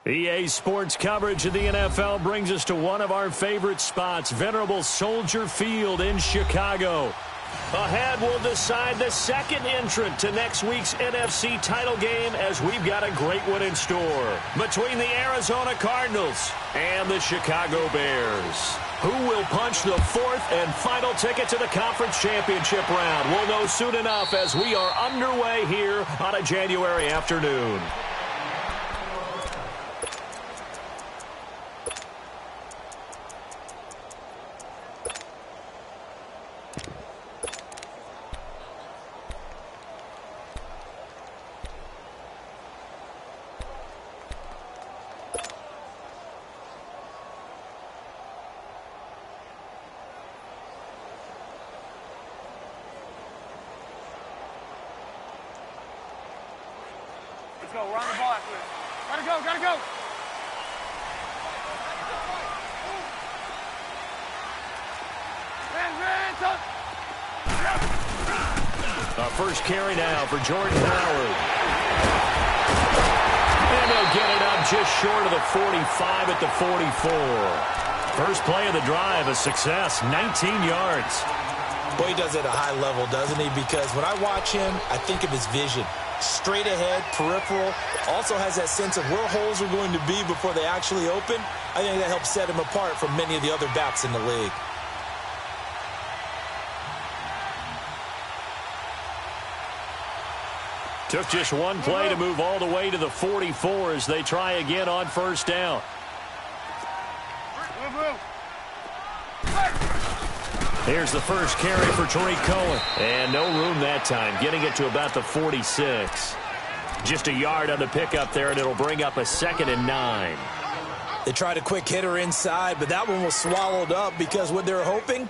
EA Sports coverage of the NFL brings us to one of our favorite spots, venerable Soldier Field in Chicago. Ahead, we'll decide the second entrant to next week's NFC title game as we've got a great one in store between the Arizona Cardinals and the Chicago Bears. Who will punch the fourth and final ticket to the conference championship round? We'll know soon enough as we are underway here on a January afternoon. Go, we're on the ball after this. Gotta go, gotta go. First carry now for Jordan Howard. And they'll get it up just short of the 45 at the 44. First play of the drive, a success, 19 yards. Boy, he does it at a high level, doesn't he? Because when I watch him, I think of his vision. Straight ahead, peripheral, also has that sense of where holes are going to be before they actually open. I think that helps set him apart from many of the other backs in the league. Took just one play to move all the way to the 44 as they try again on first down. Here's the first carry for Tariq Cohen. And no room that time, getting it to about the 46. Just a yard on the pickup there, and it'll bring up a 2nd and 9. They tried a quick hitter inside, but that one was swallowed up because what they're hoping,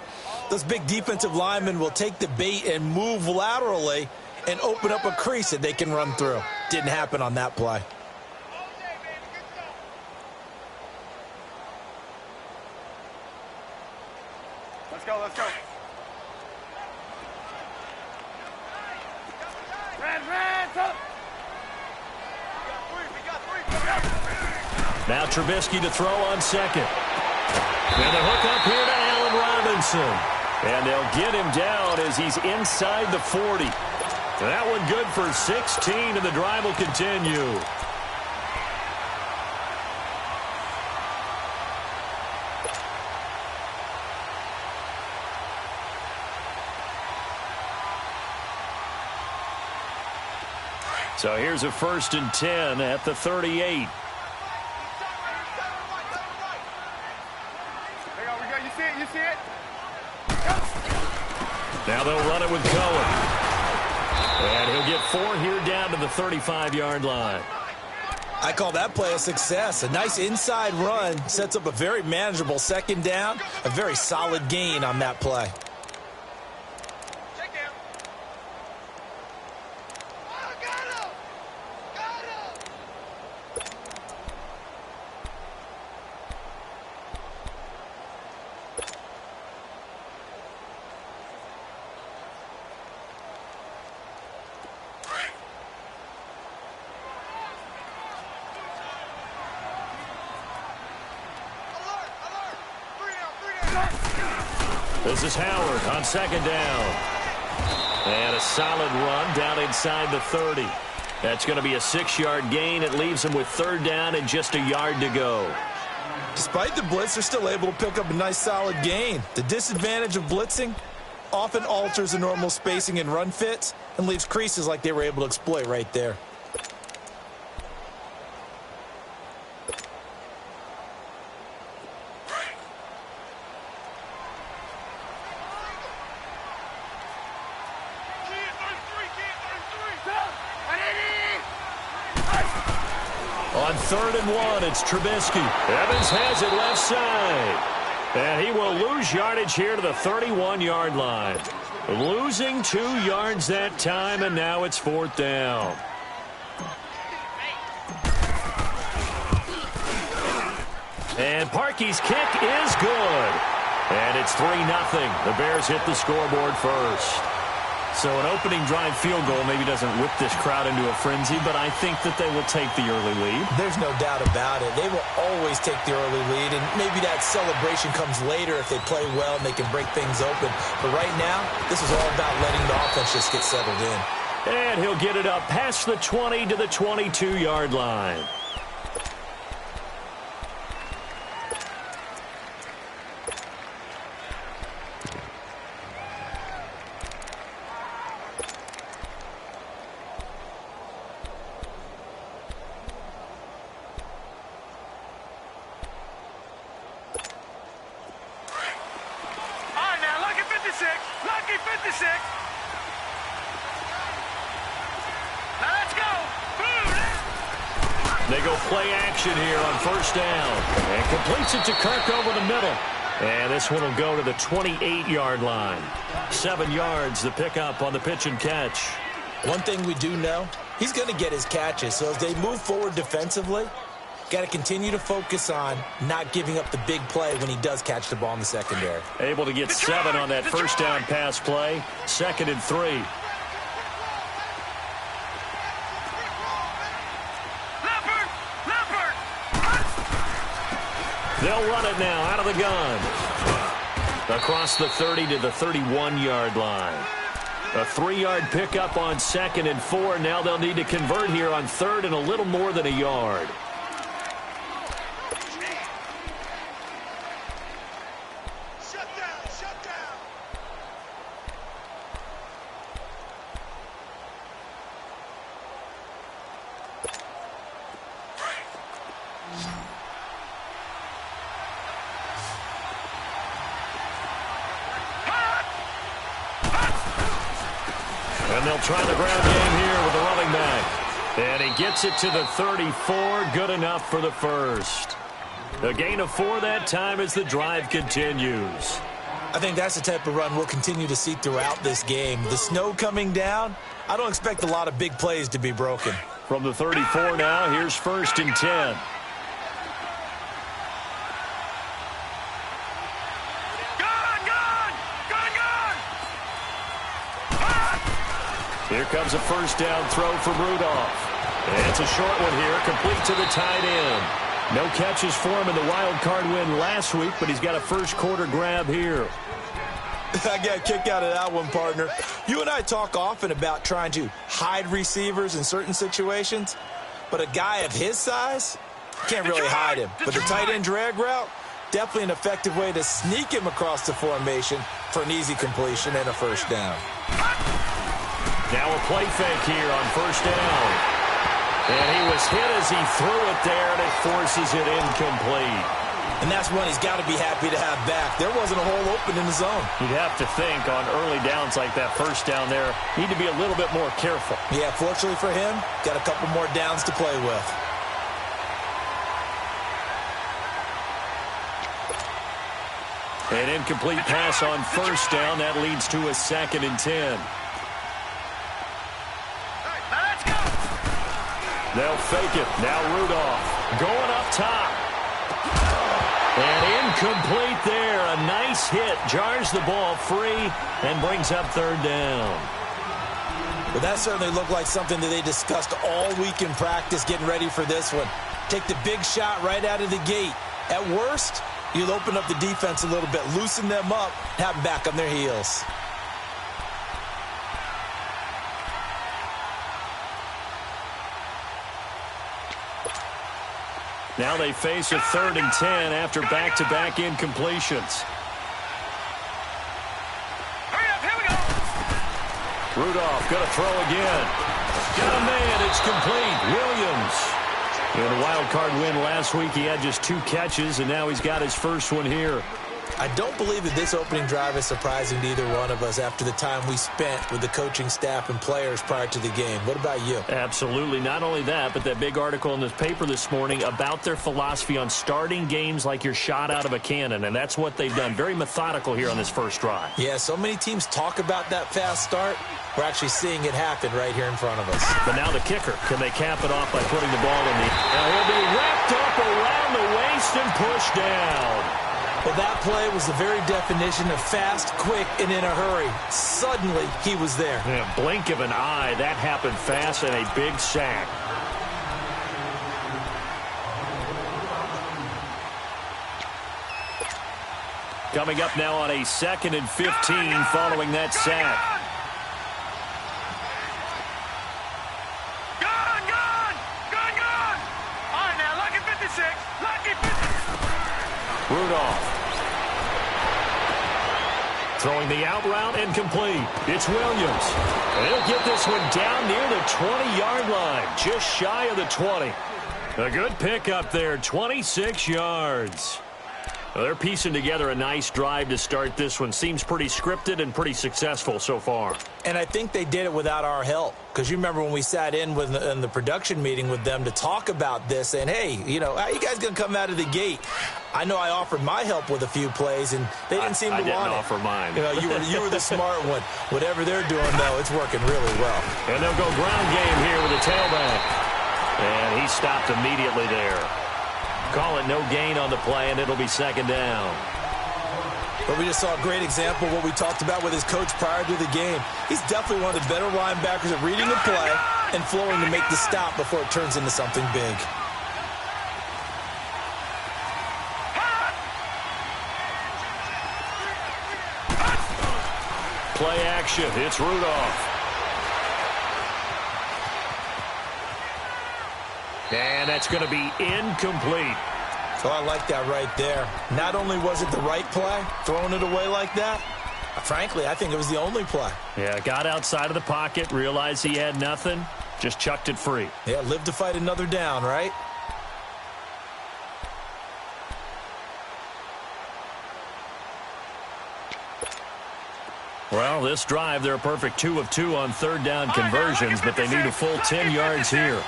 those big defensive linemen will take the bait and move laterally and open up a crease that they can run through. Didn't happen on that play. Let's go, let's go. Now Trubisky to throw on second. And the hook up here to Allen Robinson. And they'll get him down as he's inside the 40. That one good for 16, and the drive will continue. So here's a 1st and 10 at the 38. You see it, you see it? Now they'll run it with Cohen. And he'll get 4 here down to the 35-yard line. I call that play a success. A nice inside run sets up a very manageable 2nd down. A very solid gain on that play. This is Howard on 2nd down. And a solid run down inside the 30. That's going to be a 6-yard gain. It leaves him with 3rd down and just a yard to go. Despite the blitz, they're still able to pick up a nice solid gain. The disadvantage of blitzing often alters the normal spacing and run fits and leaves creases like they were able to exploit right there. On 3rd and 1, it's Trubisky. Evans has it left side. And he will lose yardage here to the 31-yard line. Losing 2 yards that time, and now it's 4th down. And Parkey's kick is good. And it's 3-0. The Bears hit the scoreboard first. So an opening drive field goal maybe doesn't whip this crowd into a frenzy, but I think that they will take the early lead. There's no doubt about it. They will always take the early lead, and maybe that celebration comes later if they play well and they can break things open. But right now, this is all about letting the offense just get settled in. And he'll get it up past the 20 to the 22-yard line. Lucky 56. Now let's go. They go play action here on first down. And completes it to Kirk over the middle. And this one will go to the 28-yard line. 7 yards, the pickup on the pitch and catch. One thing we do know, he's going to get his catches. So as they move forward defensively, got to continue to focus on not giving up the big play when he does catch the ball in the secondary. Able to get 7 on that first down pass play. 2nd and 3. They'll run it now out of the gun. Across the 30 to the 31-yard line. A 3-yard pickup on 2nd and 4. Now they'll need to convert here on 3rd and a little more than a yard. And they'll try the ground game here with the running back. And he gets it to the 34. Good enough for the first. A gain of 4 that time as the drive continues. I think that's the type of run we'll continue to see throughout this game. The snow coming down, I don't expect a lot of big plays to be broken. From the 34 now, here's 1st and 10. Here comes a first down throw from Rudolph. And it's a short one here, complete to the tight end. No catches for him in the wild card win last week, but he's got a first quarter grab here. I got a kick out of that one, partner. You and I talk often about trying to hide receivers in certain situations, but a guy of his size, can't really hide him. But the tight end drag route, definitely an effective way to sneak him across the formation for an easy completion and a first down. Now a play fake here on first down. And he was hit as he threw it there, and it forces it incomplete. And that's one he's got to be happy to have back. There wasn't a hole open in the zone. You'd have to think on early downs like that first down there, need to be a little bit more careful. Yeah, fortunately for him, got a couple more downs to play with. An incomplete pass on first down. That leads to a 2nd and 10. They'll fake it. Now Rudolph going up top. And incomplete there. A nice hit. Jars the ball free and brings up 3rd down. Well, that certainly looked like something that they discussed all week in practice getting ready for this one. Take the big shot right out of the gate. At worst, you'll open up the defense a little bit, loosen them up, have them back on their heels. Now they face a 3rd and 10 after back-to-back incompletions. Hurry up, here we go. Rudolph going to throw again. Got a man, it's complete. Williams. In a wild card win last week, he had just 2 catches, and now he's got his first one here. I don't believe that this opening drive is surprising to either one of us after the time we spent with the coaching staff and players prior to the game. What about you? Absolutely. Not only that, but that big article in the paper this morning about their philosophy on starting games like you're shot out of a cannon, and that's what they've done. Very methodical here on this first drive. Yeah, so many teams talk about that fast start. We're actually seeing it happen right here in front of us. But now the kicker. Can they cap it off by putting the ball in the... Now he'll be wrapped up around the waist and pushed down. Well, that play was the very definition of fast, quick, and in a hurry. Suddenly, he was there. Yeah, blink of an eye, that happened fast and a big sack. Coming up now on a 2nd and 15 following that sack. All right, now, lucky 56. Lucky 56. Rudolph. Throwing the out route and complete. It's Williams. And he'll get this one down near the 20-yard line, just shy of the 20. A good pickup there, 26 yards. Well, they're piecing together a nice drive to start this one. Seems pretty scripted and pretty successful so far. And I think they did it without our help. Because you remember when we sat in the production meeting with them to talk about this, saying, hey, you know, how are you guys going to come out of the gate? I know I offered my help with a few plays, and they didn't seem to want it. I didn't offer mine. You know, you were the smart one. Whatever they're doing, though, it's working really well. And they'll go ground game here with a tailback. And he stopped immediately there. Call it no gain on the play, and it'll be 2nd down. But we just saw a great example of what we talked about with his coach prior to the game. He's definitely one of the better linebackers at reading the play and flowing to make the stop before it turns into something big. Play action. It's Rudolph. And that's going to be incomplete. So I like that right there. Not only was it the right play, throwing it away like that, frankly, I think it was the only play. Yeah, got outside of the pocket, realized he had nothing, just chucked it free. Yeah, live to fight another down, right? Well, this drive, they're a perfect 2 of 2 on 3rd down conversions, but they need a full 10 yards here.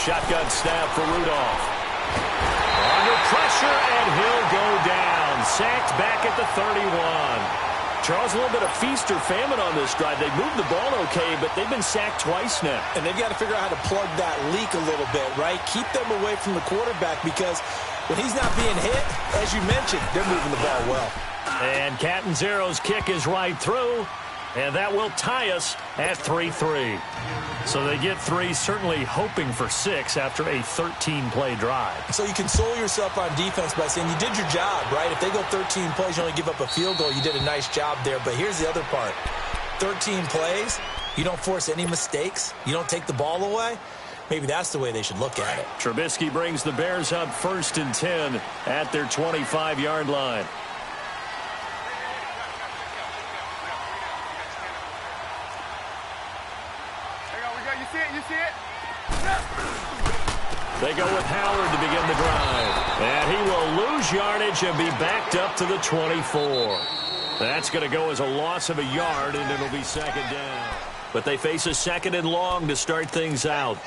Shotgun snap for Rudolph. Under pressure, and he'll go down. Sacked back at the 31. Charles, a little bit of feast or famine on this drive. They moved the ball okay, but they've been sacked twice now. And they've got to figure out how to plug that leak a little bit, right? Keep them away from the quarterback because when he's not being hit, as you mentioned, they're moving the ball well. And Catanzaro's kick is right through, and that will tie us at 3-3. So they get 3, certainly hoping for 6 after a 13-play drive. So you console yourself on defense by saying you did your job, right? If they go 13 plays, you only give up a field goal, you did a nice job there. But here's the other part. 13 plays, you don't force any mistakes, you don't take the ball away. Maybe that's the way they should look at it. Trubisky brings the Bears up 1st and 10 at their 25-yard line. You see it? They go with Howard to begin the drive. And he will lose yardage and be backed up to the 24. That's going to go as a loss of a yard, and it'll be 2nd down. But they face a 2nd and long to start things out.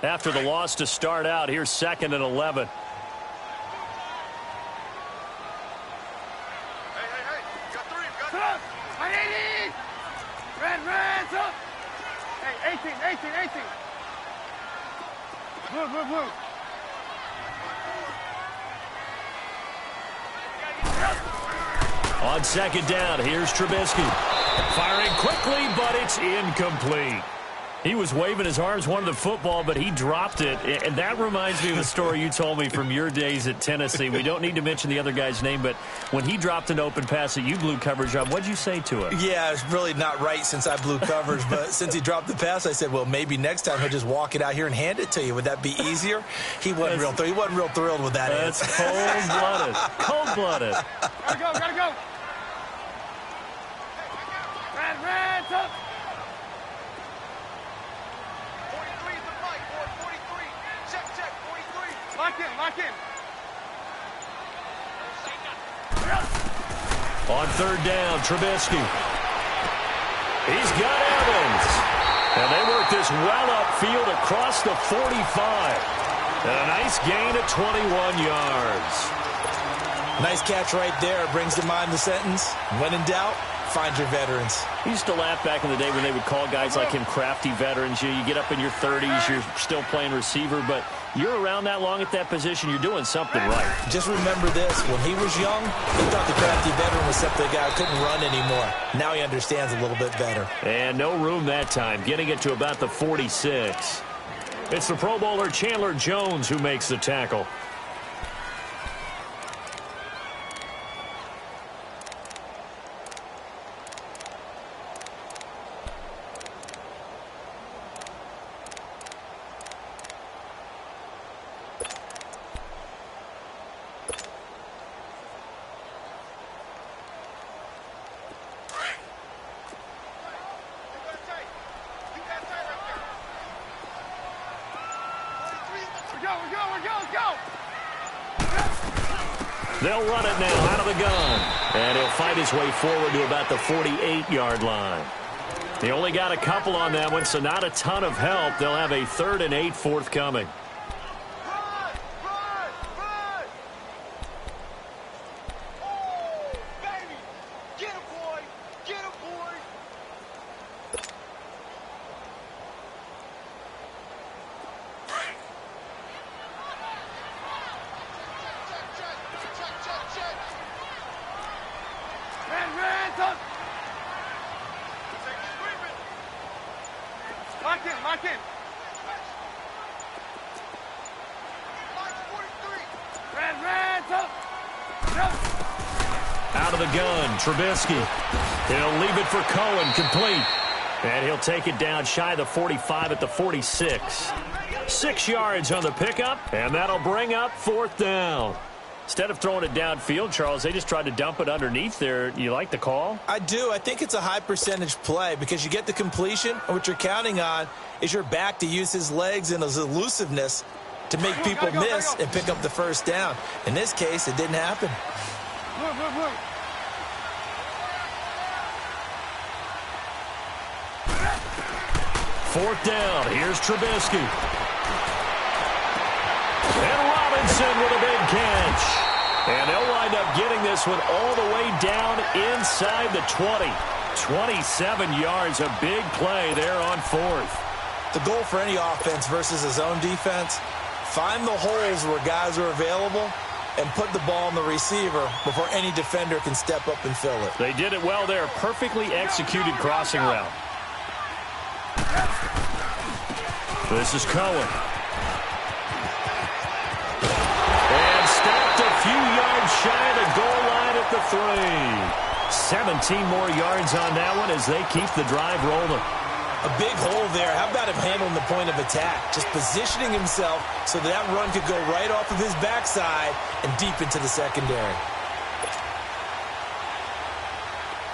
After the loss to start out, here's 2nd and 11. Hey, 18. Blue. On 2nd down, here's Trubisky. Firing quickly, but it's incomplete. He was waving his arms, wanted the football, but he dropped it. And that reminds me of a story you told me from your days at Tennessee. We don't need to mention the other guy's name, but when he dropped an open pass that you blew coverage on, what'd you say to him? Yeah, it's really not right since I blew coverage, but since he dropped the pass, I said, well, maybe next time he'll just walk it out here and hand it to you. Would that be easier? He wasn't real thrilled with that answer. That's cold-blooded. Cold-blooded. Gotta go. Red, up. 43 is the fight, 43. Check, 43. Lock in. On 3rd down, Trubisky. He's got Evans. And they work this well upfield across the 45. And a nice gain of 21 yards. Nice catch right there. Brings to mind the sentence, when in doubt, find your veterans. I used to laugh back in the day when they would call guys like him crafty veterans. You get up in your 30s, you're still playing receiver, but you're around that long at that position, you're doing something right. Just remember this. When he was young, he thought the crafty veteran was something the guy who couldn't run anymore. Now he understands a little bit better. And no room that time, getting it to about the 46. It's the Pro Bowler Chandler Jones who makes the tackle. They'll run it now out of the gun. And he'll fight his way forward to about the 48-yard line. He only got a couple on that one, so not a ton of help. They'll have a 3rd and 8 forthcoming. Out of the gun, Trubisky. He'll leave it for Cohen, complete. And he'll take it down shy of the 45 at the 46. 6 yards on the pickup, and that'll bring up 4th down. Instead of throwing it downfield, Charles, they just tried to dump it underneath there. You like the call? I do. I think it's a high percentage play because you get the completion, and what you're counting on is your back to use his legs and his elusiveness to make people miss and pick up the 1st down. In this case, it didn't happen. Fourth down. Here's Trubisky. And Robinson with a big catch. And they'll wind up getting this one all the way down inside the 20. 27 yards, a big play there on 4th. The goal for any offense versus his own defense, find the holes where guys are available and put the ball on the receiver before any defender can step up and fill it. They did it well there. Perfectly executed crossing route. This is Cohen. And stopped a few yards shy of the goal line at the 3. 17 more yards on that one as they keep the drive rolling. A big hole there. How about him handling the point of attack? Just positioning himself so that run could go right off of his backside and deep into the secondary.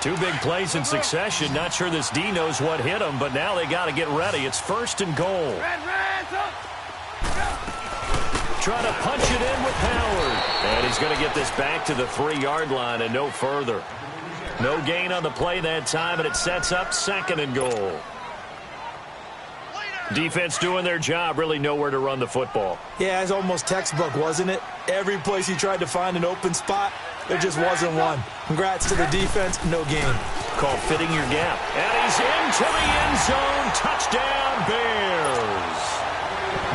2 big plays in succession. Not sure this D knows what hit him, but now they got to get ready. It's 1st and goal. Trying to punch it in with Howard. And he's going to get this back to the 3-yard line and no further. No gain on the play that time, and it sets up 2nd and goal. Defense doing their job, really nowhere to run the football. Yeah, it's almost textbook, wasn't it? Every place he tried to find an open spot, there just wasn't one. Congrats to the defense, no gain. Called fitting your gap. And he's into the end zone. Touchdown, Bears.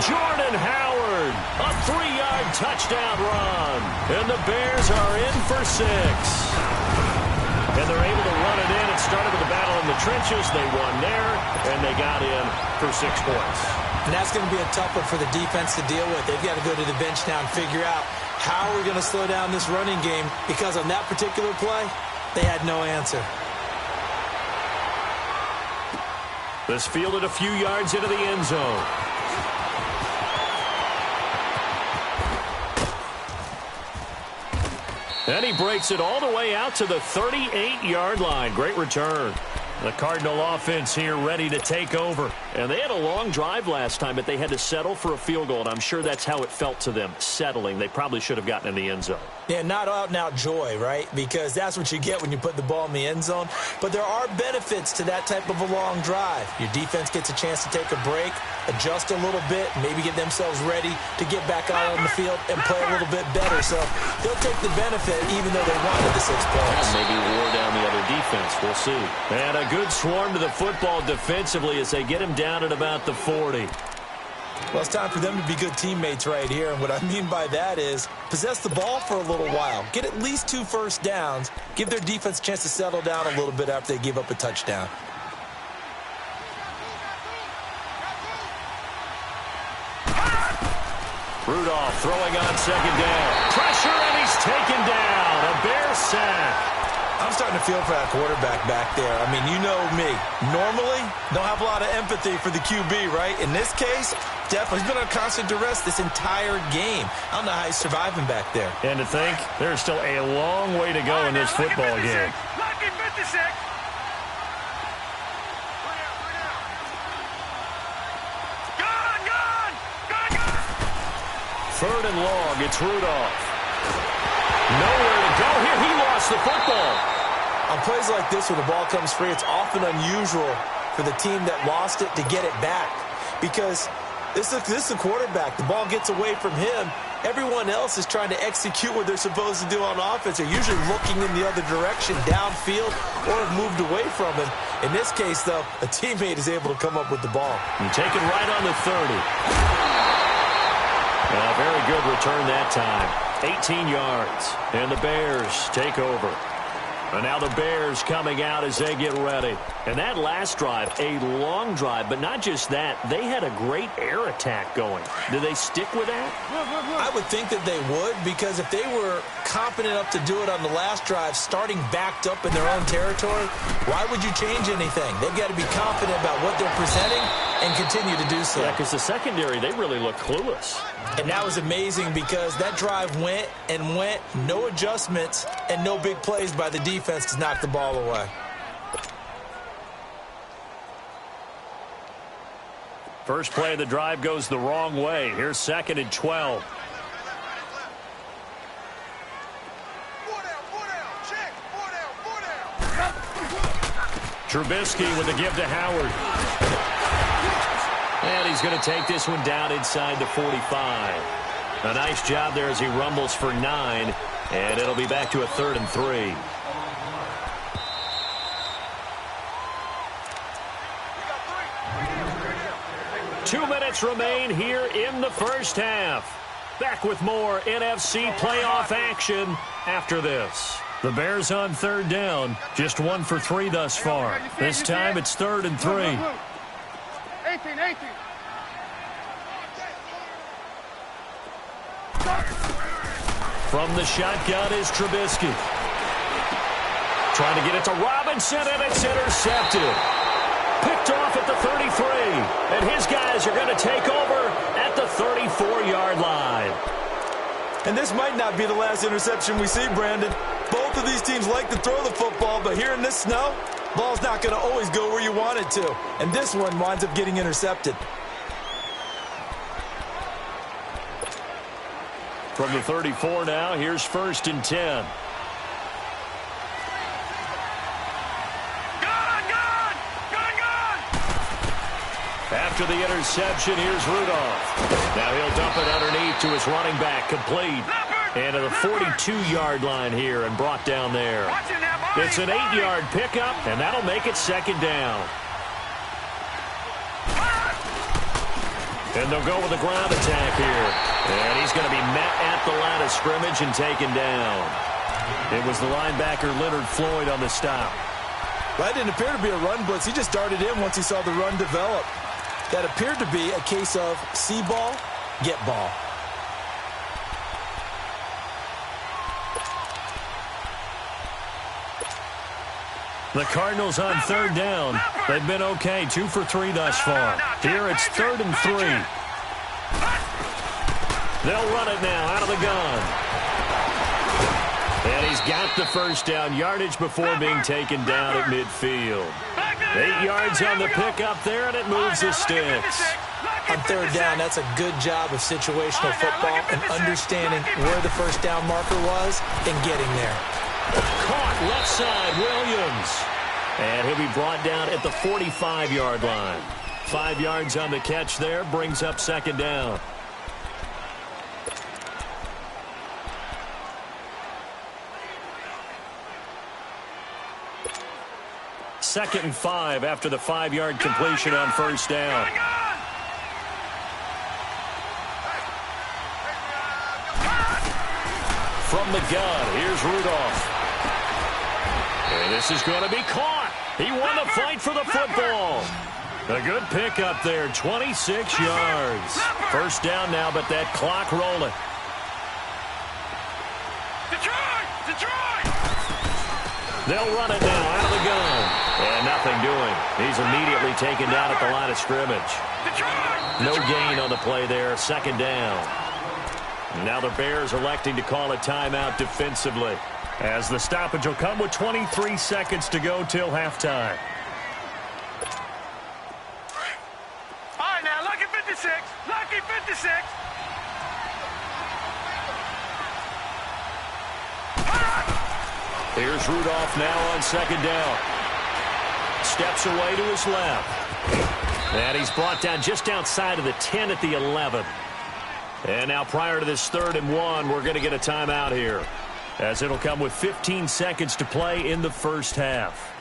Jordan Howard, a 3-yard touchdown run. And the Bears are in for 6. And they're able to run it in. It started with a battle in the trenches. They won there, and they got in for 6 points. And that's going to be a tough one for the defense to deal with. They've got to go to the bench now and figure out how we're going to slow down this running game, because on that particular play, they had no answer. This fielded a few yards into the end zone. And he breaks it all the way out to the 38-yard line. Great return. The Cardinal offense here ready to take over And they had a long drive last time, but they had to settle for a field goal, and I'm sure that's how it felt to them, settling. They probably should have gotten in the end zone. Yeah, not out-and-out joy, right? Because that's what you get when you put the ball in the end zone. But there are benefits to that type of a long drive. Your defense gets a chance to take a break, adjust a little bit, maybe get themselves ready to get back out on the field and play a little bit better. So they'll take the benefit even though they wanted the 6 points. Maybe wore down the other defense. We'll see. And a good swarm to the football defensively as they get him down at about the 40. Well, it's time for them to be good teammates right here. And what I mean by that is possess the ball for a little while. Get at least 2 first downs. Give their defense a chance to settle down a little bit after they give up a touchdown. Rudolph throwing on second down. Pressure, and he's taken down. A Bear sack. I'm starting to feel for that quarterback back there. I mean, you know me. Normally, don't have a lot of empathy for the QB, right? In this case, definitely. He's been on constant duress this entire game. I don't know how he's surviving back there. And to think, there's still a long way to go in this football game. Lucky 56. Gone. 3rd and long. It's Rudolph. Nowhere to go here. He lost the football. On plays like this where the ball comes free, it's often unusual for the team that lost it to get it back. Because this is the quarterback. The ball gets away from him. Everyone else is trying to execute what they're supposed to do on offense. They're usually looking in the other direction, downfield, or have moved away from him. In this case, though, a teammate is able to come up with the ball. And take it right on the 30. A very good return that time. 18 yards. And the Bears take over. And now the Bears coming out as they get ready. And that last drive, a long drive, but not just that. They had a great air attack going. Do they stick with that? I would think that they would, because if they were confident enough to do it on the last drive, starting backed up in their own territory, why would you change anything? They've got to be confident about what they're presenting and continue to do so. Yeah, because the secondary, they really look clueless. And that was amazing because that drive went and went, no adjustments, and no big plays by the defense to knock the ball away. First play of the drive goes the wrong way. Here's 2nd and 12. Trubisky with a give to Howard. And he's going to take this one down inside the 45. A nice job there as he rumbles for 9. And it'll be back to a 3rd and 3. Two minutes remain here in the first half. Back with more NFC playoff action after this. The Bears on 3rd down. Just 1 for 3 thus far. This time it's 3rd and 3. 18. From the shotgun is Trubisky. Trying to get it to Robinson, and it's intercepted. Picked off at the 33. And his guys are going to take over at the 34-yard line. And this might not be the last interception we see, Brandon. Both of these teams like to throw the football, but here in this snow, ball's not going to always go where you want it to. And this one winds up getting intercepted. From the 34 now, here's 1st and 10. After the interception, here's Rudolph. Now he'll dump it underneath to his running back, complete. And to the 42-yard line here and brought down there. It's an 8-yard pickup, and that'll make it 2nd down. And they'll go with the ground attack here. And he's going to be met at the line of scrimmage and taken down. It was the linebacker Leonard Floyd on the stop. Well, that didn't appear to be a run blitz. He just darted in once he saw the run develop. That appeared to be a case of see ball, get ball. The Cardinals on 3rd down. They've been okay, 2 for 3 thus far. Here it's 3rd and 3. They'll run it now out of the gun. And he's got the first down, yardage before being taken down at midfield. 8 yards on the pickup there, and it moves the sticks. On third down, that's a good job of situational football and understanding where the first down marker was and getting there. Caught left side, Williams. And he'll be brought down at the 45-yard line. 5 yards on the catch there, brings up second down. Second and 5 after the 5-yard completion on first down. From the gun, here's Rudolph. And this is going to be caught. He won the fight for the football. A good pickup there, 26 yards. First down now, but that clock rolling. They'll run it now out of the gun. And nothing doing. He's immediately taken down at the line of scrimmage. No gain on the play there, second down. Now the Bears electing to call a timeout defensively, as the stoppage will come with 23 seconds to go till halftime. All right, now, lucky 56. Lucky 56. Here's Rudolph now on second down. Steps away to his left. And he's brought down just outside of the 10 at the 11. And now prior to this 3rd and 1, we're going to get a timeout here, as it'll come with 15 seconds to play in the first half.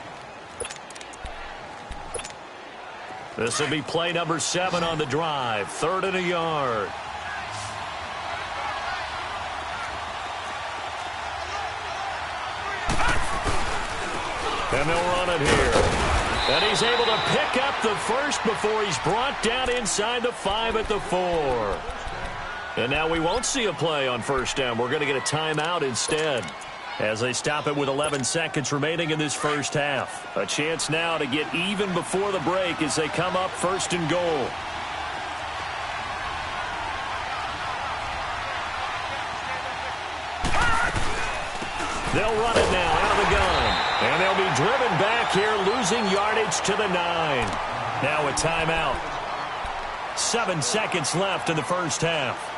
This will be play number 7 on the drive. 3rd and a yard. And they'll run it here. And he's able to pick up the first before he's brought down inside the 5 at the 4. And now we won't see a play on first down. We're going to get a timeout instead, as they stop it with 11 seconds remaining in this first half. A chance now to get even before the break as they come up 1st and goal. They'll run it now out of the gun. And they'll be driven back here, losing yardage to the 9. Now a timeout. 7 seconds left in the first half.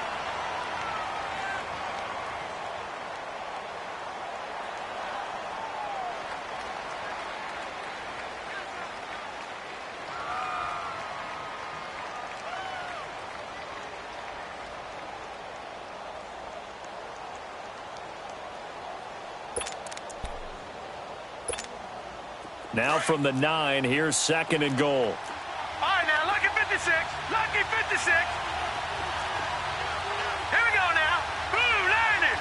Now from the 9, here's 2nd and goal. All right, now, lucky 56. Lucky 56. Here we go now. Boom, landed.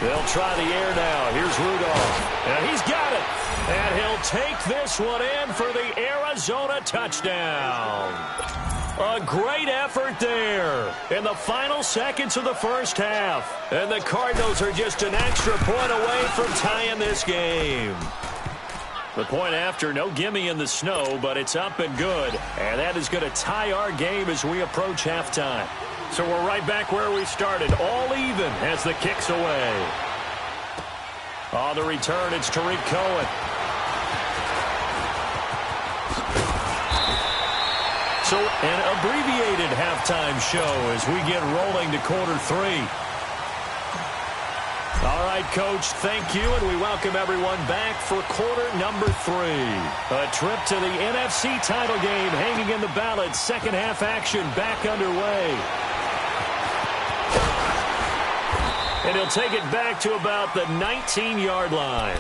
They'll try the air now. Here's Rudolph. And he's got it. And he'll take this one in for the Arizona touchdown. A great effort there in the final seconds of the first half. And the Cardinals are just an extra point away from tying this game. The point after, no gimme in the snow, but it's up and good. And that is going to tie our game as we approach halftime. So we're right back where we started, all even as the kick's away. On the return, it's Tariq Cohen. So an abbreviated halftime show as we get rolling to quarter 3. All right, Coach, thank you, and we welcome everyone back for quarter number 3. A trip to the NFC title game hanging in the balance. Second half action back underway. And he'll take it back to about the 19-yard line.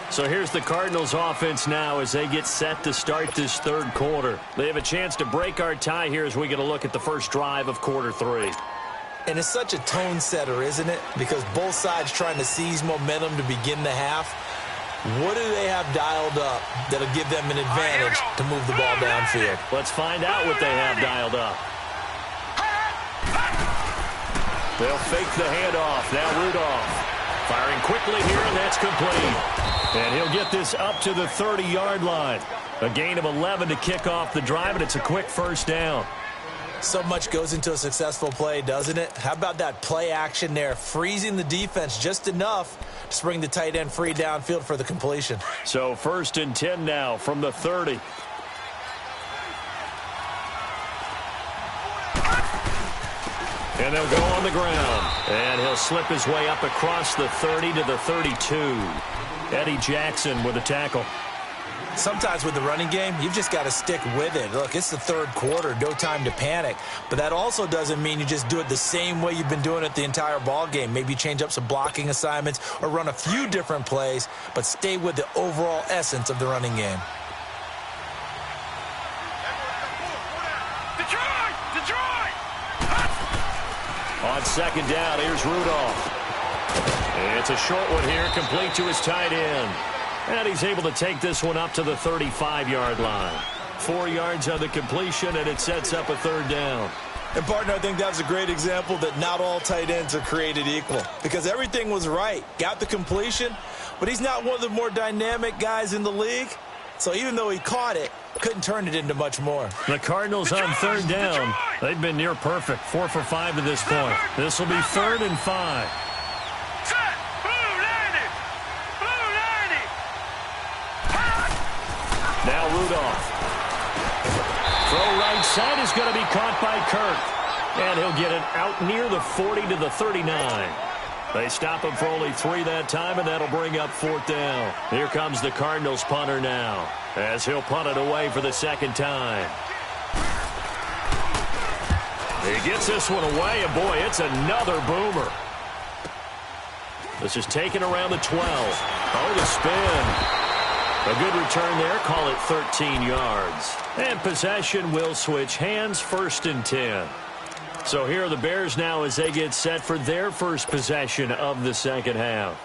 So here's the Cardinals offense now as they get set to start this 3rd quarter. They have a chance to break our tie here as we get a look at the first drive of quarter 3. And it's such a tone setter, isn't it? Because both sides trying to seize momentum to begin the half. What do they have dialed up that'll give them an advantage to move the ball downfield? Let's find out what they have dialed up. They'll fake the handoff. Now Rudolph firing quickly here, and that's complete. And he'll get this up to the 30-yard line. A gain of 11 to kick off the drive, and it's a quick first down. So much goes into a successful play, doesn't it? How about that play action there, freezing the defense just enough to bring the tight end free downfield for the completion. So 1st and 10 now from the 30. And they'll go on the ground. And he'll slip his way up across the 30 to the 32. Eddie Jackson with a tackle. Sometimes with the running game, you've just got to stick with it. Look, it's the 3rd quarter, no time to panic. But that also doesn't mean you just do it the same way you've been doing it the entire ball game. Maybe change up some blocking assignments or run a few different plays, but stay with the overall essence of the running game. On 2nd down, here's Rudolph. It's a short one here, complete to his tight end. And he's able to take this one up to the 35-yard line. 4 yards on the completion, and it sets up a 3rd down. And, partner, I think that was a great example that not all tight ends are created equal. Because everything was right. Got the completion, but he's not one of the more dynamic guys in the league. So even though he caught it, couldn't turn it into much more. The Cardinals on 3rd down. They've been near perfect, 4 for 5 to this point. This will be 3rd and 5. Now Rudolph. Throw right side is going to be caught by Kirk. And he'll get it out near the 40 to the 39. They stop him for only 3 that time, and that'll bring up 4th down. Here comes the Cardinals punter now, as he'll punt it away for the 2nd time. He gets this one away, and boy, it's another boomer. This is taken around the 12. Oh, the spin. A good return there. Call it 13 yards. And possession will switch hands. 1st and 10. So here are the Bears now as they get set for their first possession of the 2nd half.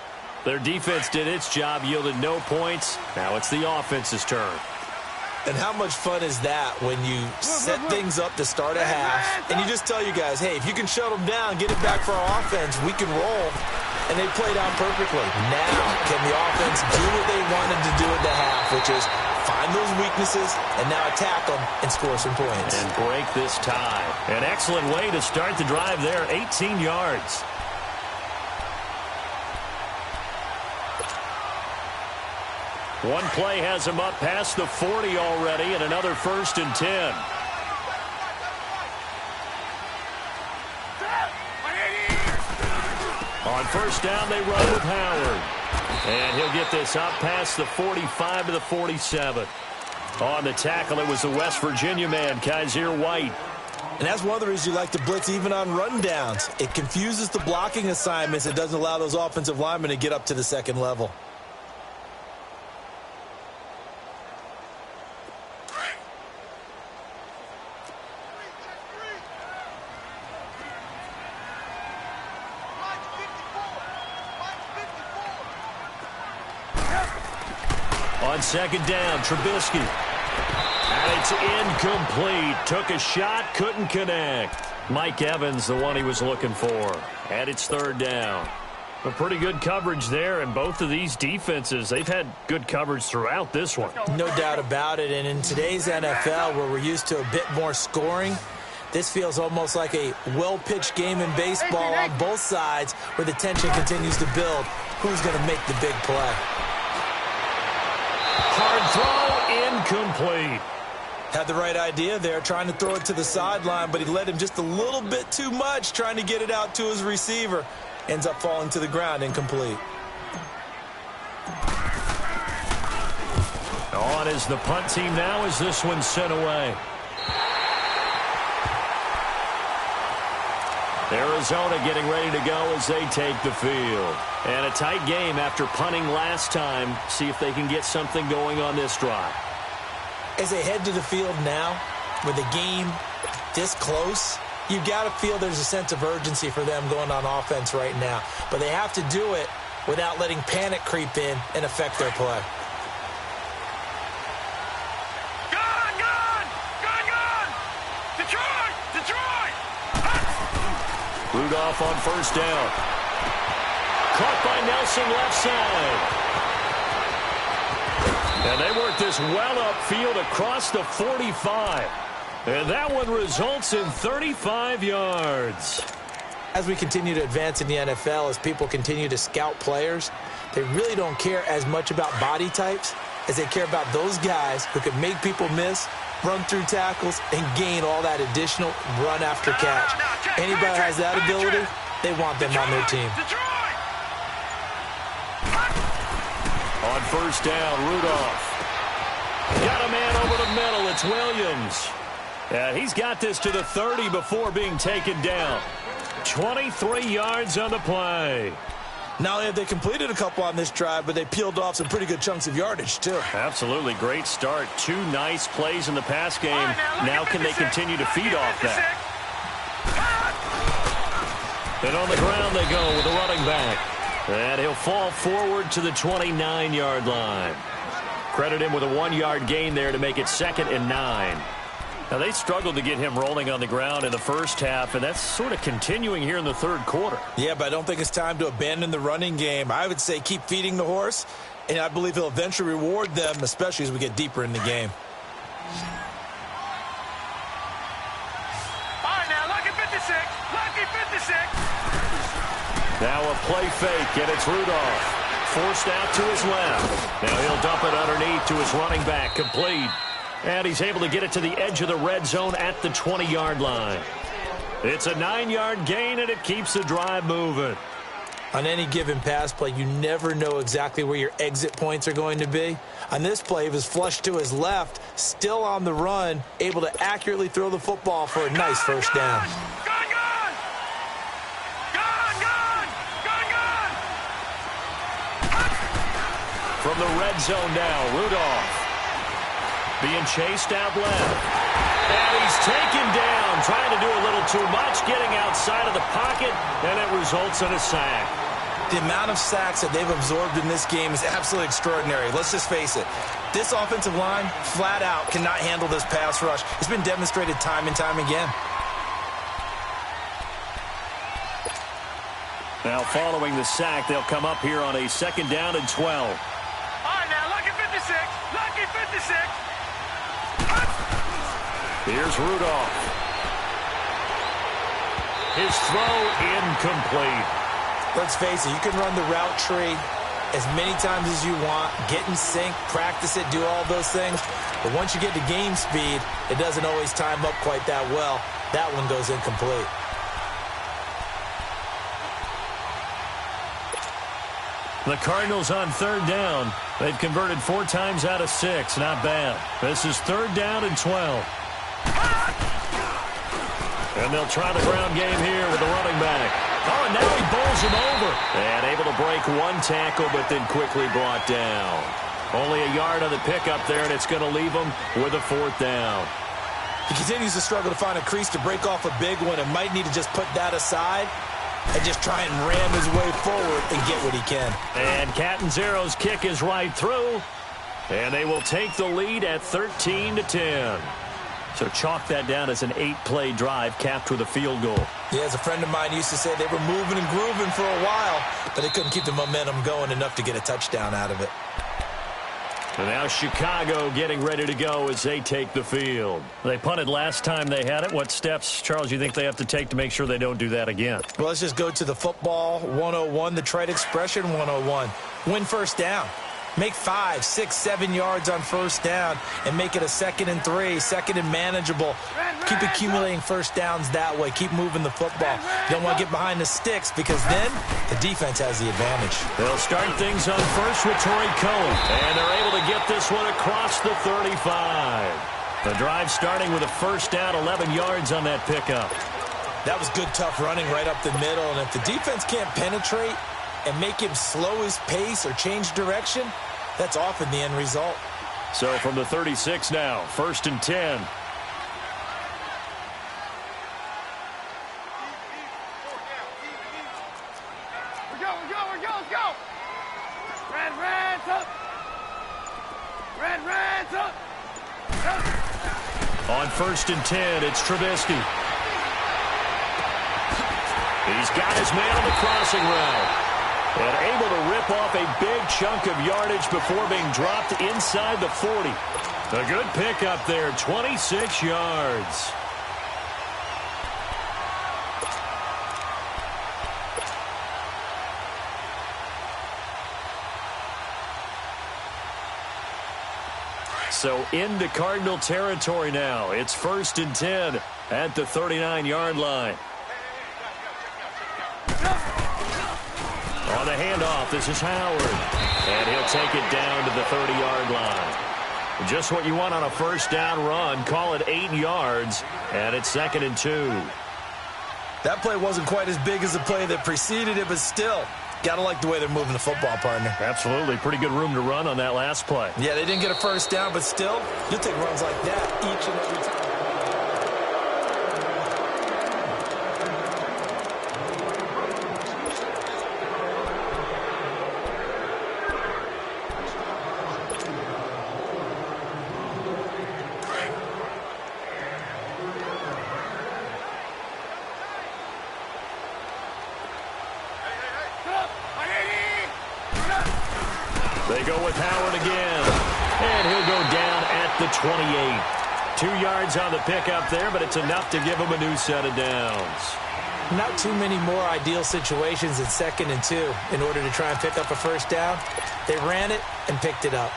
Their defense did its job, yielded no points. Now it's the offense's turn. And how much fun is that when you set things up to start a half, and you just tell you guys, hey, if you can shut them down, get it back for our offense, we can roll. And they played out perfectly. Now, can the offense do what they wanted to do at the half, which is find those weaknesses and now attack them and score some points. And break this tie. An excellent way to start the drive there, 18 yards. One play has him up past the 40 already, and another 1st and 10. On 1st down, they run with Howard. And he'll get this up past the 45 to the 47. On the tackle, it was the West Virginia man, Kaiser White. And that's one of the reasons you like to blitz even on rundowns. It confuses the blocking assignments. It doesn't allow those offensive linemen to get up to the 2nd level. On 2nd down, Trubisky. And it's incomplete. Took a shot, couldn't connect. Mike Evans, the one he was looking for. And it's 3rd down. A pretty good coverage there, and both of these defenses, they've had good coverage throughout this one. No doubt about it, and in today's NFL, where we're used to a bit more scoring, this feels almost like a well-pitched game in baseball on both sides, where the tension continues to build. Who's going to make the big play? Hard throw, incomplete. Had the right idea there, trying to throw it to the sideline, but he led him just a little bit too much, trying to get it out to his receiver. Ends up falling to the ground, incomplete. On is the punt team now as this one's sent away. Arizona getting ready to go as they take the field. And a tight game after punting last time. See if they can get something going on this drive. As they head to the field now, with the game this close, you've got to feel there's a sense of urgency for them going on offense right now. But they have to do it without letting panic creep in and affect their play. Rudolph on 1st down. Caught by Nelson left side. And they work this well upfield across the 45. And that one results in 35 yards. As we continue to advance in the NFL, as people continue to scout players, they really don't care as much about body types as they care about those guys who can make people miss, run through tackles, and gain all that additional run after catch. Anybody who has that ability, they want them on their team. On first down, Rudolph. Got a man over the middle. It's Williams. He's got this to the 30 before being taken down. 23 yards on the play. Not only have they completed a couple on this drive, but they peeled off some pretty good chunks of yardage, too. Absolutely. Great start. 2 nice plays in the pass game. Now can they continue to feed off that? And on the ground they go with a running back. And he'll fall forward to the 29-yard line. Credit him with a 1-yard gain there to make it 2nd and 9. Now, they struggled to get him rolling on the ground in the first half, and that's sort of continuing here in the third quarter. Yeah, but I don't think it's time to abandon the running game. I would say keep feeding the horse, and I believe he'll eventually reward them, especially as we get deeper in the game. All right, now, lucky 56. Lucky 56. Now a play fake, and it's Rudolph. Forced out to his left. Now he'll dump it underneath to his running back, complete. And he's able to get it to the edge of the red zone at the 20-yard line. It's a 9-yard gain, and it keeps the drive moving. On any given pass play, you never know exactly where your exit points are going to be. On this play, he was flushed to his left, still on the run, able to accurately throw the football for a nice first down. From the red zone now, Rudolph. Being chased out left. And he's taken down, trying to do a little too much, getting outside of the pocket, and it results in a sack. The amount of sacks that they've absorbed in this game is absolutely extraordinary. Let's just face it. This offensive line, flat out, cannot handle this pass rush. It's been demonstrated time and time again. Now, following the sack, they'll come up here on a 2nd down and 12. All right, now, lucky 56. Lucky 56. Here's Rudolph. His throw incomplete. Let's face it, you can run the route tree as many times as you want, get in sync, practice it, do all those things. But once you get to game speed, it doesn't always time up quite that well. That one goes incomplete. The Cardinals on 3rd down. They've converted 4 times out of 6. Not bad. This is 3rd down and 12. And they'll try the ground game here with the running back. Oh, and now he bowls him over. And able to break 1 tackle, but then quickly brought down. Only a yard on the pickup there, and it's going to leave him with a 4th down. He continues to struggle to find a crease to break off a big one and might need to just put that aside and just try and ram his way forward and get what he can. And Catanzaro's kick is right through. And they will take the lead at 13-10. So chalk that down as an 8-play drive capped with a field goal. Yeah, as a friend of mine used to say, they were moving and grooving for a while, but they couldn't keep the momentum going enough to get a touchdown out of it. And now Chicago getting ready to go as they take the field. They punted last time they had it. What steps, Charles, you think they have to take to make sure they don't do that again? Well, let's just go to the football 101, the trade expression 101. Win first down. Make 5, 6, 7 yards on first down and make it a 2nd and 3, 2nd and manageable. Keep accumulating first downs that way. Keep moving the football. You don't want to get behind the sticks because then the defense has the advantage. They'll start things on first with Torrey Cohen. And they're able to get this one across the 35. The drive starting with a first down, 11 yards on that pickup. That was good, tough running right up the middle. And if the defense can't penetrate and make him slow his pace or change direction, that's often the end result. So from the 36 now, 1st and 10. We're go, let's go. Red, up. Red, up. On 1st and 10, it's Trubisky. He's got his man on the crossing route. And able to rip off a big chunk of yardage before being dropped inside the 40. A good pickup there, 26 yards. So into Cardinal territory now. It's 1st and 10 at the 39-yard line. On the handoff, this is Howard. And he'll take it down to the 30-yard line. Just what you want on a first down run. Call it 8 yards, and it's 2nd and 2. That play wasn't quite as big as the play that preceded it, but still, got to like the way they're moving the football, partner. Absolutely. Pretty good room to run on that last play. Yeah, they didn't get a first down, but still, you'll take runs like that each and every time. They go with Howard again, and he'll go down at the 28. 2 yards on the pickup there, but it's enough to give him a new set of downs. Not too many more ideal situations at 2nd and 2 in order to try and pick up a first down. They ran it and picked it up.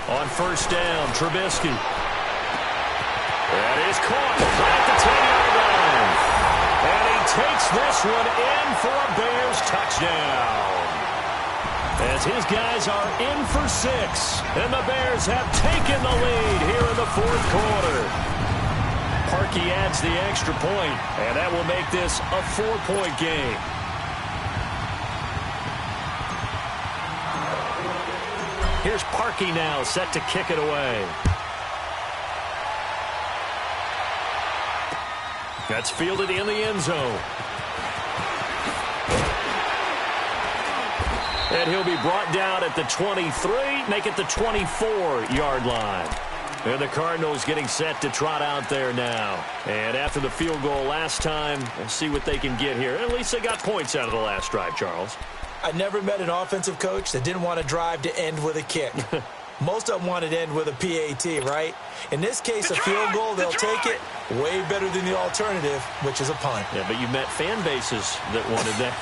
On first down, Trubisky. That is caught at the 10-yard line. And he takes this one in for a Bears touchdown. As his guys are in for 6. And the Bears have taken the lead here in the 4th quarter. Parkey adds the extra point, and that will make this a 4-point game. Here's Parkey now, set to kick it away. That's fielded in the end zone. And he'll be brought down at the 23, make it the 24-yard line. And the Cardinals getting set to trot out there now. And after the field goal last time, let's see what they can get here. At least they got points out of the last drive, Charles. I never met an offensive coach that didn't want to drive to end with a kick. Most of them wanted to end with a PAT, right? In this case, a field goal, they'll take it. Way better than the alternative, which is a punt. Yeah, but you've met fan bases that wanted that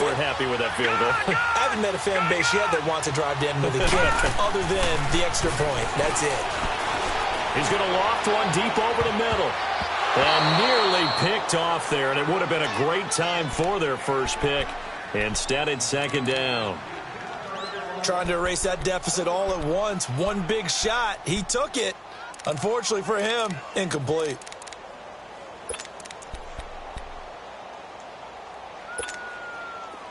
weren't happy with that field goal. I haven't met a fan base yet that wants to drive to end with a kick, other than the extra point. That's it. He's going to loft one deep over the middle. And nearly picked off there, and it would have been a great time for their first pick. Instead, it's 2nd down. Trying to erase that deficit all at once. One big shot. He took it. Unfortunately for him, incomplete.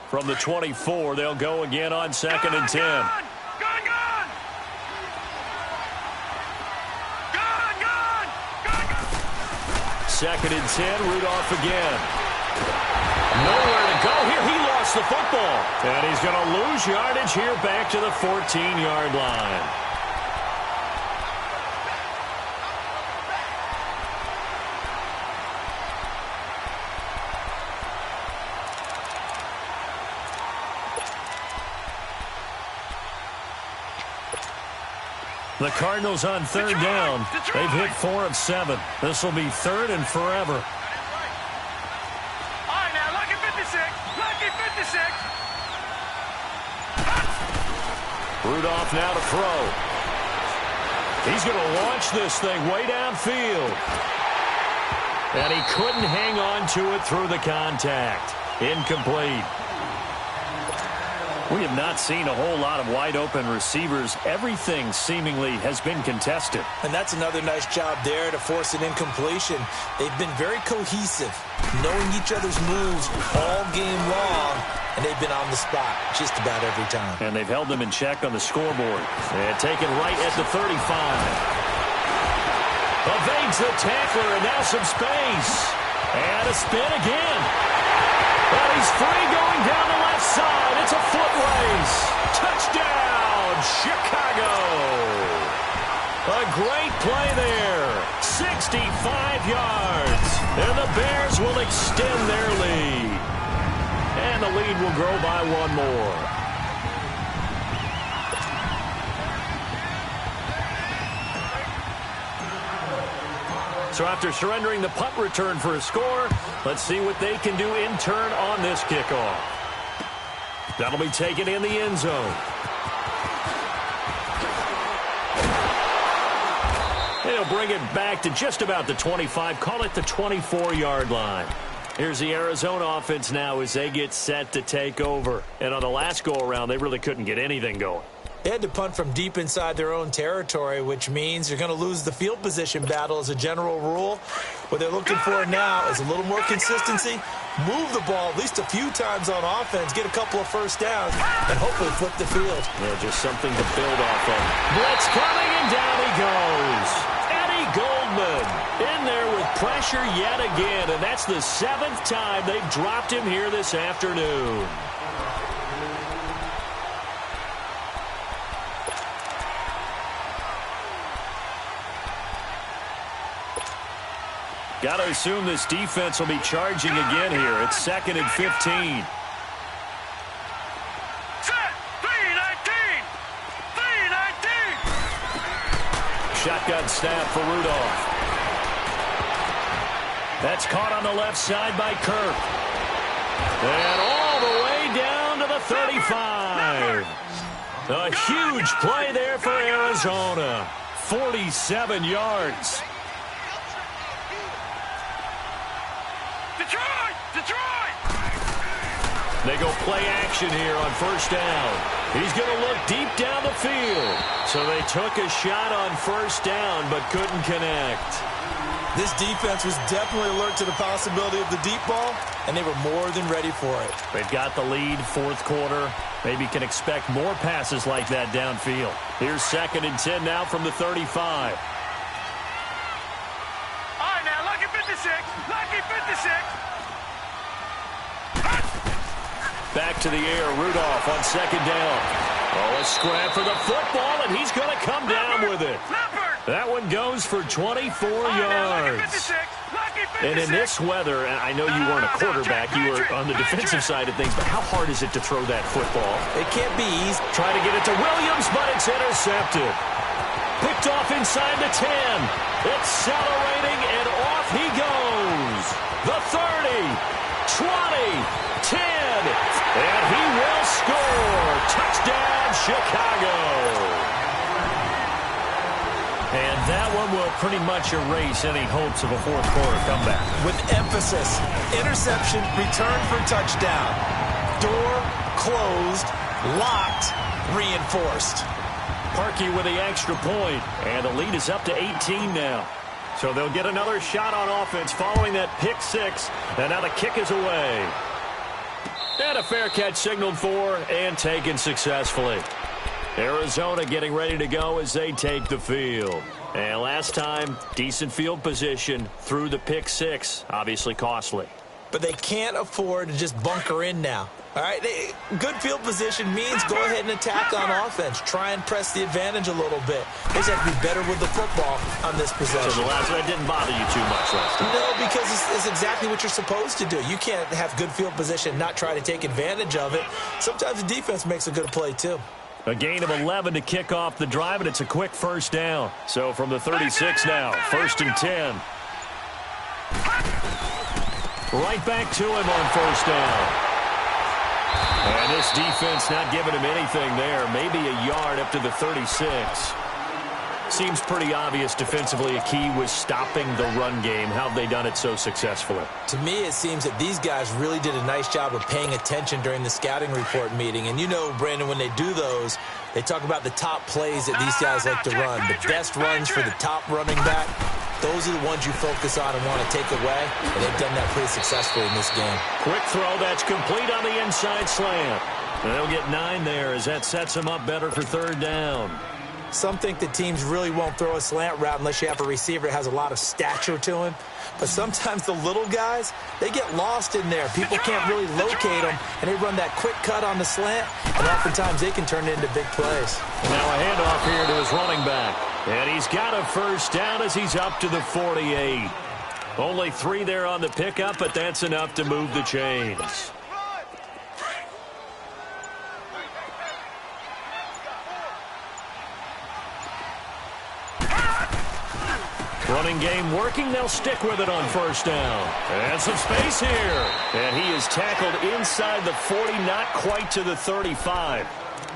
From the 24, they'll go again on 2nd and 10. Gone! 2nd and 10, Rudolph again. Nowhere to go here. He lost the football. And he's going to lose yardage here back to the 14-yard line. The Cardinals on 3rd down. They've hit 4 of 7. This will be 3rd and forever. All right, now, lucky 56. Lucky 56. Rudolph now to throw. He's going to launch this thing way downfield. And he couldn't hang on to it through the contact. Incomplete. We have not seen a whole lot of wide-open receivers. Everything seemingly has been contested. And that's another nice job there to force an incompletion. They've been very cohesive, knowing each other's moves all game long, and they've been on the spot just about every time. And they've held them in check on the scoreboard. And taken right at the 35. Evades the tackler, and now some space. And a spin again. But he's free going down the left side. It's a foot race. Touchdown, Chicago. A great play there. 65 yards. And the Bears will extend their lead. And the lead will grow by one more. So after surrendering the punt return for a score, let's see what they can do in turn on this kickoff. That'll be taken in the end zone. They'll bring it back to just about the 25, call it the 24-yard line. Here's the Arizona offense now as they get set to take over. And on the last go-around, they really couldn't get anything going. They had to punt from deep inside their own territory, which means you're going to lose the field position battle as a general rule. What they're looking for now is a little more consistency, move the ball at least a few times on offense, get a couple of first downs, and hopefully flip the field. Yeah, just something to build off of. Blitz coming, and down he goes. Eddie Goldman in there with pressure yet again, and that's the 7th time they've dropped him here this afternoon. Got to assume this defense will be charging again here. It's 2nd and 15. Set. 3-19. 3-19. Shotgun snap for Rudolph. That's caught on the left side by Kirk. And all the way down to the 35. A huge play there for Arizona. 47 yards. Detroit! They go play action here on first down. He's going to look deep down the field. So they took a shot on first down but couldn't connect. This defense was definitely alert to the possibility of the deep ball, and they were more than ready for it. They've got the lead, 4th quarter. Maybe can expect more passes like that downfield. Here's 2nd and 10 now from the 35. All right, now, lucky 56. Lucky 56. Back to the air, Rudolph on 2nd down. Oh, a scrap for the football, and he's going to come down with it. That one goes for 24 yards. And in this weather, I know you weren't a quarterback, you were on the defensive side of things, but how hard is it to throw that football? It can't be easy. Try to get it to Williams, but it's intercepted. Picked off inside the 10. Accelerating, and off he goes. The 30, 20, 10, and he will score. Touchdown, Chicago. And that one will pretty much erase any hopes of a 4th quarter comeback. With emphasis, interception, return for touchdown. Door closed, locked, reinforced. Parkey with the extra point, and the lead is up to 18 now. So they'll get another shot on offense following that pick 6, and now the kick is away. And a fair catch signaled for and taken successfully. Arizona getting ready to go as they take the field. And last time, decent field position through the pick 6, obviously costly. But they can't afford to just bunker in now. All right, good field position means go ahead and attack on offense. Try and press the advantage a little bit. They just have to be better with the football on this possession. So the last one didn't bother you too much last time. No, because it's exactly what you're supposed to do. You can't have good field position and not try to take advantage of it. Sometimes the defense makes a good play, too. A gain of 11 to kick off the drive, and it's a quick first down. So from the 36 now, 1st and 10. Right back to him on first down. And this defense not giving him anything there. Maybe a yard up to the 36. Seems pretty obvious defensively a key was stopping the run game. How have they done it so successfully? To me, it seems that these guys really did a nice job of paying attention during the scouting report meeting. And you know, Brandon, when they do those, they talk about the top plays that these guys like to run. The best runs for the top running back, those are the ones you focus on and want to take away. And they've done that pretty successfully in this game. Quick throw, that's complete on the inside slant. And they'll get 9 there as that sets them up better for third down. Some think that teams really won't throw a slant route unless you have a receiver that has a lot of stature to him. But sometimes the little guys, they get lost in there. People can't really locate them, and they run that quick cut on the slant, and oftentimes they can turn it into big plays. Now a handoff here to his running back. And he's got a first down as he's up to the 48. Only 3 there on the pickup, but that's enough to move the chains. Running game working. They'll stick with it on first down. And some space here. And he is tackled inside the 40, not quite to the 35.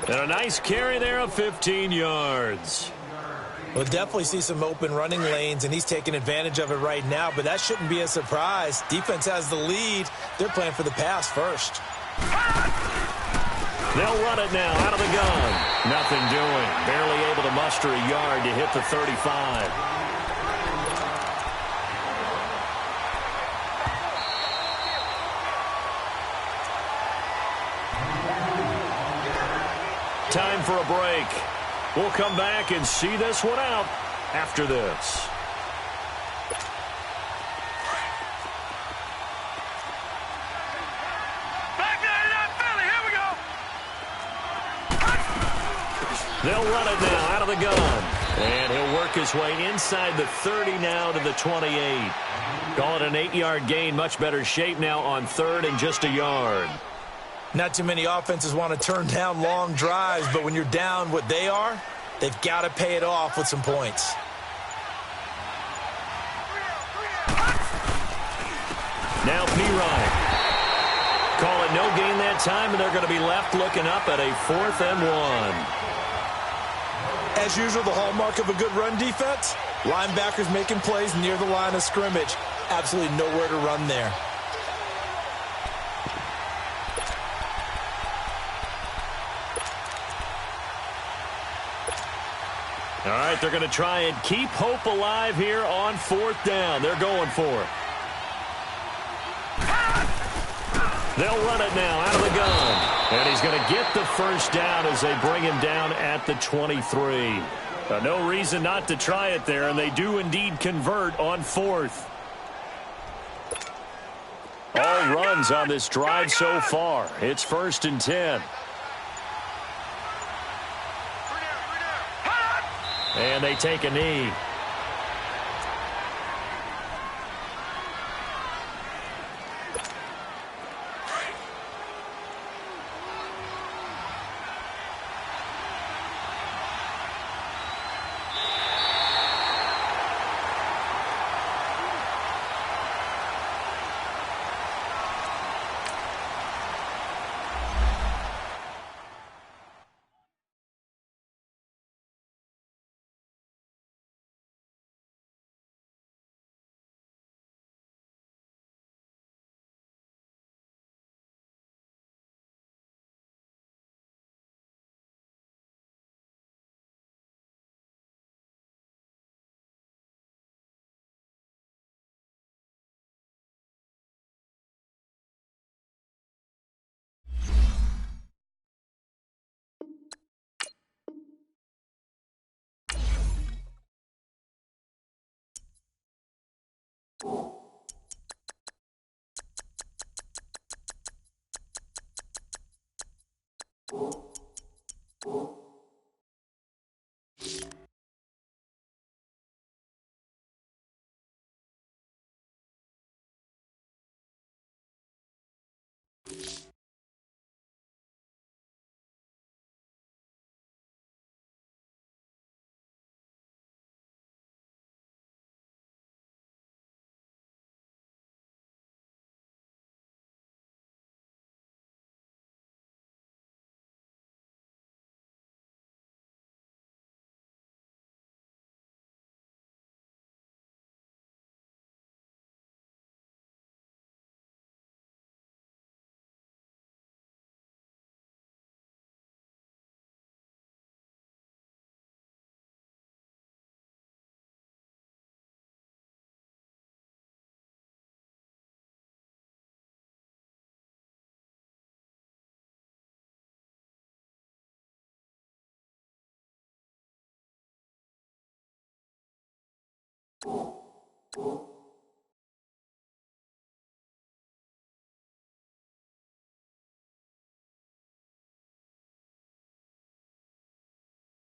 And a nice carry there of 15 yards. We'll definitely see some open running lanes, and he's taking advantage of it right now, but that shouldn't be a surprise. Defense has the lead. They're playing for the pass first. They'll run it now out of the gun. Nothing doing. Barely able to muster a yard to hit the 35. Time for a break. We'll come back and see this one out after this. Back there in that Philly. Here we go. They'll run it now out of the gun. And he'll work his way inside the 30 now to the 28. Call it an 8-yard gain. Much better shape now on third and just a yard. Not too many offenses want to turn down long drives, but when you're down what they are, they've got to pay it off with some points. Now P-Ryan. Call it no gain that time, and they're going to be left looking up at a 4th and 1. As usual, the hallmark of a good run defense, linebackers making plays near the line of scrimmage. Absolutely nowhere to run there. All right, they're going to try and keep hope alive here on 4th down. They're going for it. They'll run it now out of the gun. And he's going to get the first down as they bring him down at the 23. No reason not to try it there, and they do indeed convert on 4th. All runs on this drive so far. It's 1st and 10. And they take a knee. you.